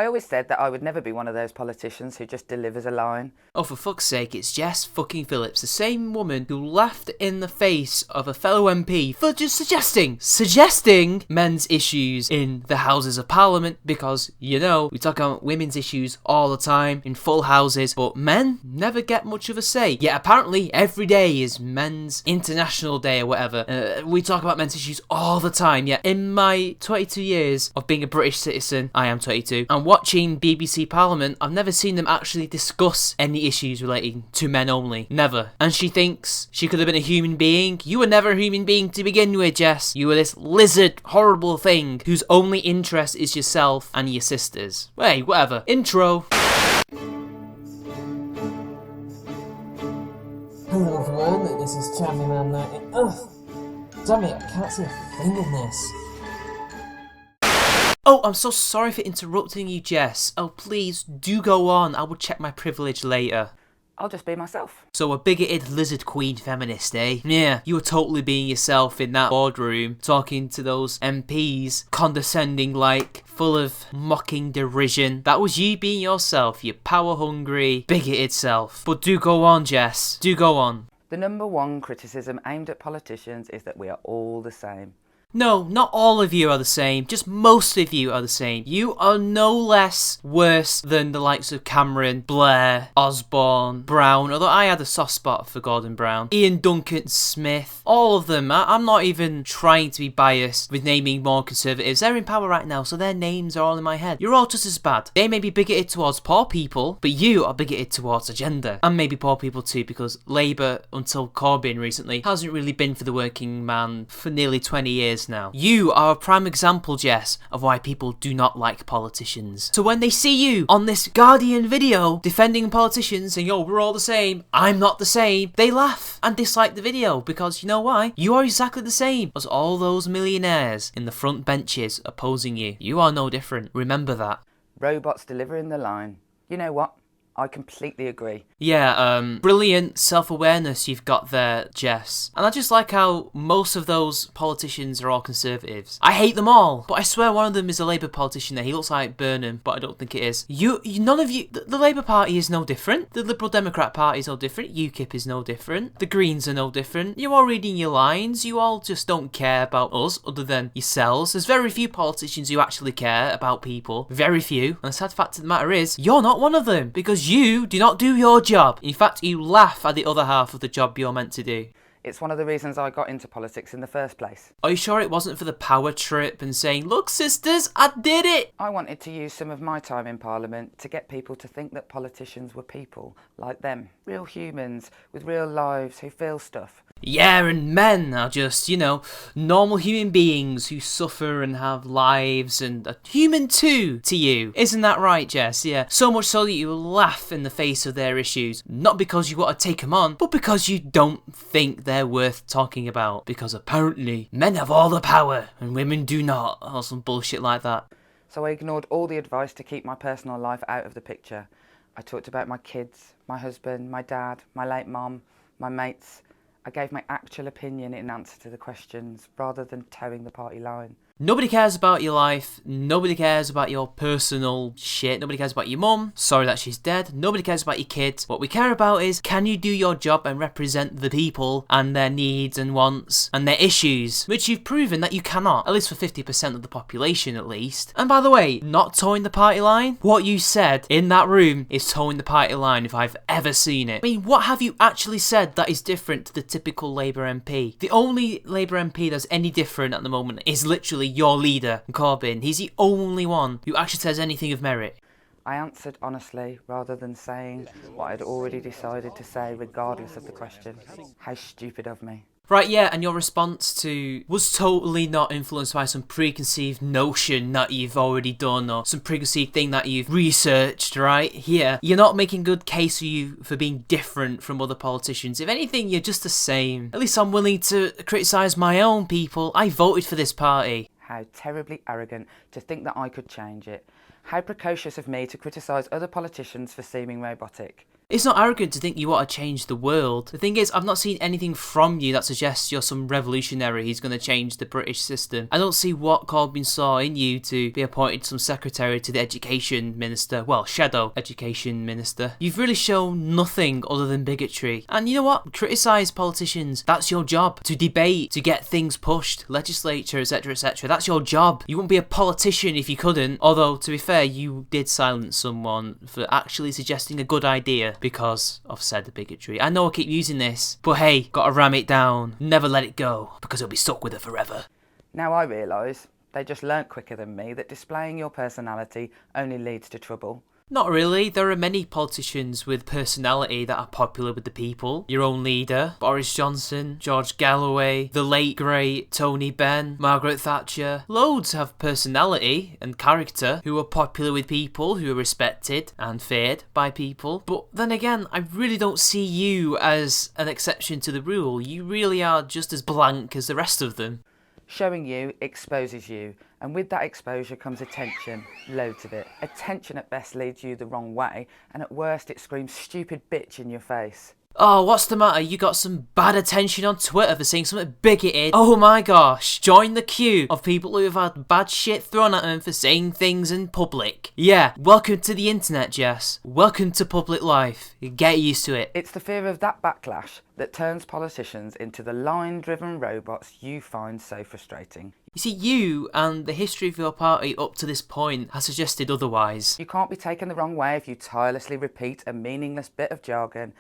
I always said that I would never be one of those politicians who just delivers a line. Oh, for fuck's sake, it's Jess fucking Phillips, the same woman who laughed in the face of a fellow MP for just suggesting men's issues in the Houses of Parliament, because, you know, we talk about women's issues all the time in full houses, but men never get much of a say. Yet apparently every day is Men's International Day or whatever. We talk about men's issues all the time, yet in my 22 years of being a British citizen, I am 22, and watching BBC Parliament, I've never seen them actually discuss any issues relating to men only. Never. And she thinks she could have been a human being. You were never a human being to begin with, Jess. You were this lizard, horrible thing whose only interest is yourself and your sisters. Hey, whatever. Intro. Hello everyone, this is Champion Man 90. Ugh! Damn it, I can't see a thing in this. Oh, I'm so sorry for interrupting you, Jess. Oh, please, do go on. I will check my privilege later. I'll just be myself. So a bigoted lizard queen feminist, eh? Yeah, you were totally being yourself in that boardroom, talking to those MPs, condescending like, full of mocking derision. That was you being yourself, your power-hungry, bigoted self. But do go on, Jess. Do go on. The number one criticism aimed at politicians is that we are all the same. No, not all of you are the same, just most of you are the same. You are no less worse than the likes of Cameron, Blair, Osborne, Brown, although I had a soft spot for Gordon Brown, Ian Duncan Smith, all of them. I'm not even trying to be biased with naming more conservatives. They're in power right now, so their names are all in my head. You're all just as bad. They may be bigoted towards poor people, but you are bigoted towards agenda. And maybe poor people too, because Labour, until Corbyn recently, hasn't really been for the working man for nearly 20 years now. You are a prime example, Jess, of why people do not like politicians. So when they see you on this Guardian video defending politicians saying, yo, we're all the same, I'm not the same, they laugh and dislike the video because you know why? You are exactly the same as all those millionaires in the front benches opposing you. You are no different. Remember that. Robots delivering the line. You know what? I completely agree. Yeah, brilliant self-awareness you've got there, Jess. And I just like how most of those politicians are all conservatives. I hate them all, but I swear one of them is a Labour politician there. He looks like Burnham, but I don't think it is. None of you, the Labour Party is no different. The Liberal Democrat Party is no different. UKIP is no different. The Greens are no different. You're all reading your lines. You all just don't care about us other than yourselves. There's very few politicians who actually care about people. Very few. And the sad fact of the matter is, you're not one of them, because you do not do your job. In fact, you laugh at the other half of the job you're meant to do. It's one of the reasons I got into politics in the first place. Are you sure it wasn't for the power trip and saying, look sisters, I did it? I wanted to use some of my time in Parliament to get people to think that politicians were people like them. Real humans with real lives who feel stuff. Yeah, and men are just, you know, normal human beings who suffer and have lives and are human too to you. Isn't that right, Jess? Yeah. So much so that you laugh in the face of their issues. Not because you want to take them on, but because you don't think they're worth talking about. Because apparently men have all the power and women do not. Or some bullshit like that. So I ignored all the advice to keep my personal life out of the picture. I talked about my kids, my husband, my dad, my late mum, my mates. I gave my actual opinion in answer to the questions, rather than towing the party line. Nobody cares about your life. Nobody cares about your personal shit. Nobody cares about your mum. Sorry that she's dead. Nobody cares about your kids. What we care about is, can you do your job and represent the people and their needs and wants and their issues? Which you've proven that you cannot. At least for 50% of the population, at least. And by the way, not towing the party line? What you said in that room is towing the party line if I've ever seen it. I mean, what have you actually said that is different to the typical Labour MP? The only Labour MP that's any different at the moment is literally your leader, Corbyn. He's the only one who actually says anything of merit. I answered honestly, rather than saying what I'd already decided to say regardless of the question. How stupid of me. Right, yeah, and your response to was totally not influenced by some preconceived notion that you've already done or some preconceived thing that you've researched, right? Here, you're not making good case for being different from other politicians. If anything, you're just the same. At least I'm willing to criticise my own people. I voted for this party. How terribly arrogant to think that I could change it. How precocious of me to criticise other politicians for seeming robotic. It's not arrogant to think you want to change the world. The thing is, I've not seen anything from you that suggests you're some revolutionary who's going to change the British system. I don't see what Corbyn saw in you to be appointed some secretary to the education minister. Well, shadow education minister. You've really shown nothing other than bigotry. And you know what? Criticise politicians. That's your job. To debate, to get things pushed, legislature, etc, etc. That's your job. You wouldn't be a politician if you couldn't. Although, to be fair, you did silence someone for actually suggesting a good idea because of said bigotry. I know I keep using this, but hey, gotta ram it down. Never let it go, because it'll be stuck with it forever. Now I realise they just learnt quicker than me that displaying your personality only leads to trouble. Not really. There are many politicians with personality that are popular with the people. Your own leader, Boris Johnson, George Galloway, the late great Tony Benn, Margaret Thatcher. Loads have personality and character who are popular with people, who are respected and feared by people. But then again, I really don't see you as an exception to the rule. You really are just as blank as the rest of them. Showing you exposes you, and with that exposure comes attention, loads of it. Attention at best leads you the wrong way, and at worst it screams stupid bitch in your face. Oh, what's the matter? You got some bad attention on Twitter for saying something bigoted. Oh my gosh, join the queue of people who have had bad shit thrown at them for saying things in public. Yeah, welcome to the internet, Jess. Welcome to public life. Get used to it. It's the fear of that backlash that turns politicians into the line-driven robots you find so frustrating. You see, you and the history of your party up to this point has suggested otherwise. You can't be taken the wrong way if you tirelessly repeat a meaningless bit of jargon,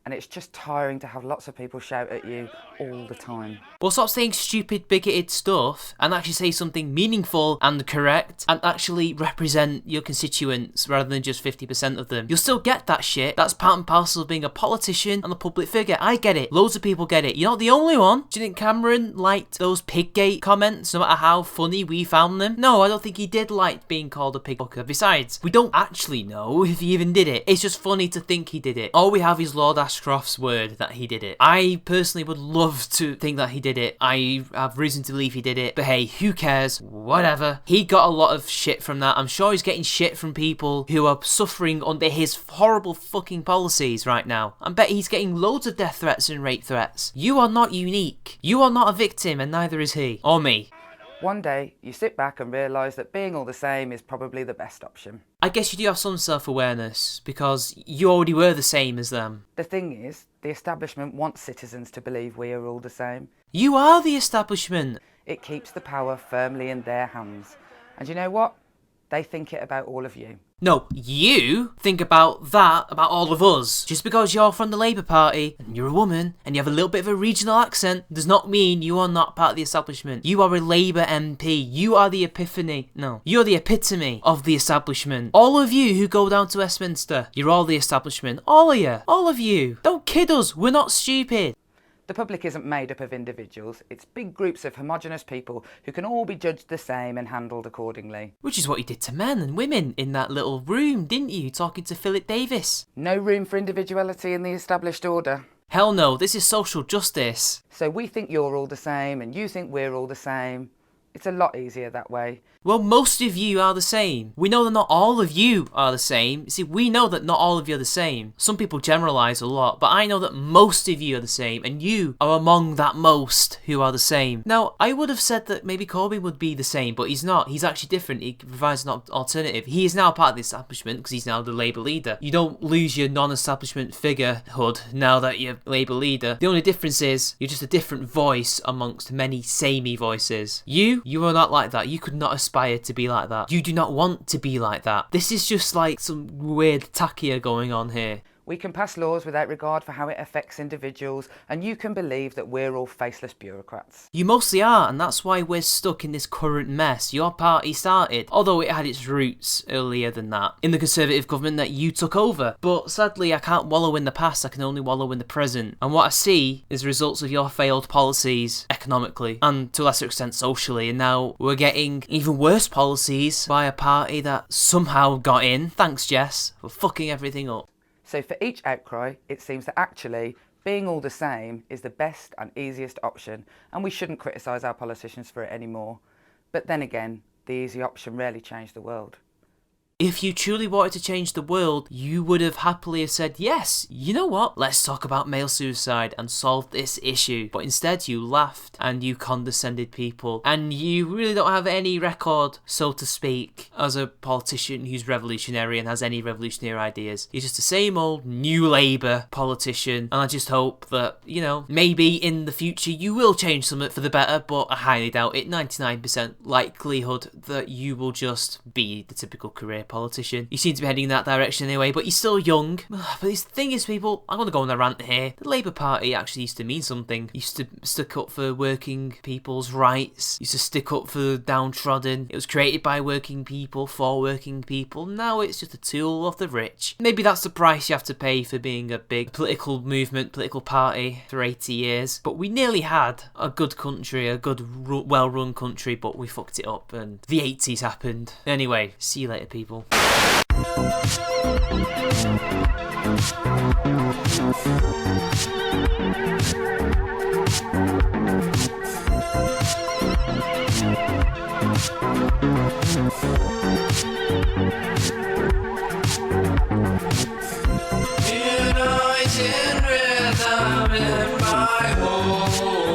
and it's just tiring to have lots of people shout at you all the time. Well, stop saying stupid, bigoted stuff and actually say something meaningful and correct and actually represent your constituents rather than just 50% of them. You'll still get that shit. That's part and parcel of being a politician and a public figure. I get it. Loads of people get it. You're not the only one. Do you think Cameron liked those Piggate comments no matter how funny we found them? No, I don't think he did like being called a pig fucker. Besides, we don't actually know if he even did it. It's just funny to think he did it. All we have is Lord Ashcroft's word that he did it. I personally would love to think that he did it. I have reason to believe he did it. But hey, who cares? Whatever. He got a lot of shit from that. I'm sure he's getting shit from people who are suffering under his horrible fucking policies right now. I bet he's getting loads of death threats and rape threats. You are not unique. You are not a victim, and neither is he. Or me. One day, you sit back and realise that being all the same is probably the best option. I guess you do have some self-awareness, because you already were the same as them. The thing is, the establishment wants citizens to believe we are all the same. You are the establishment. It keeps the power firmly in their hands. And you know what? They think it about all of you. No, you think about that, about all of us. Just because you're from the Labour Party, and you're a woman, and you have a little bit of a regional accent, does not mean you are not part of the establishment. You are a Labour MP. You are the epiphany. No, you're the epitome of the establishment. All of you who go down to Westminster, you're all the establishment. All of you. All of you. Don't kid us. We're not stupid. The public isn't made up of individuals, it's big groups of homogenous people who can all be judged the same and handled accordingly. Which is what you did to men and women in that little room, didn't you, talking to Philip Davis? No room for individuality in the established order. Hell no, this is social justice. So we think you're all the same and you think we're all the same. It's a lot easier that way. Well, most of you are the same. We know that not all of you are the same. See, we know that not all of you are the same. Some people generalise a lot, but I know that most of you are the same, and you are among that most who are the same. Now, I would have said that maybe Corbyn would be the same, but he's not. He's actually different. He provides an alternative. He is now part of the establishment because he's now the Labour leader. You don't lose your non-establishment figurehood now that you're Labour leader. The only difference is you're just a different voice amongst many samey voices. You are not like that. You could not aspire to be like that. You do not want to be like that. This is just like some weird tachia going on here. We can pass laws without regard for how it affects individuals, and you can believe that we're all faceless bureaucrats. You mostly are, and that's why we're stuck in this current mess your party started, although it had its roots earlier than that, in the Conservative government that you took over. But sadly, I can't wallow in the past, I can only wallow in the present. And what I see is results of your failed policies economically, and to a lesser extent socially, and now we're getting even worse policies by a party that somehow got in, thanks Jess, for fucking everything up. So for each outcry, it seems that actually being all the same is the best and easiest option, and we shouldn't criticise our politicians for it anymore. But then again, the easy option rarely changed the world. If you truly wanted to change the world, you would have happily have said, yes, you know what, let's talk about male suicide and solve this issue. But instead you laughed and you condescended people, and you really don't have any record, so to speak, as a politician who's revolutionary and has any revolutionary ideas. You're just the same old New Labour politician, and I just hope that, you know, maybe in the future you will change something for the better, but I highly doubt it. 99% likelihood that you will just be the typical career politician. You seem to be heading in that direction anyway, but you're still young. But the thing is, people, I'm going to go on a rant here. The Labour Party actually used to mean something. Used to stick up for working people's rights. Used to stick up for the downtrodden. It was created by working people, for working people. Now it's just a tool of the rich. Maybe that's the price you have to pay for being a big political movement, political party for 80 years. But we nearly had a good country, a good, well-run country, but we fucked it up and the 80s happened. Anyway, see you later, people. United rhythm in my home.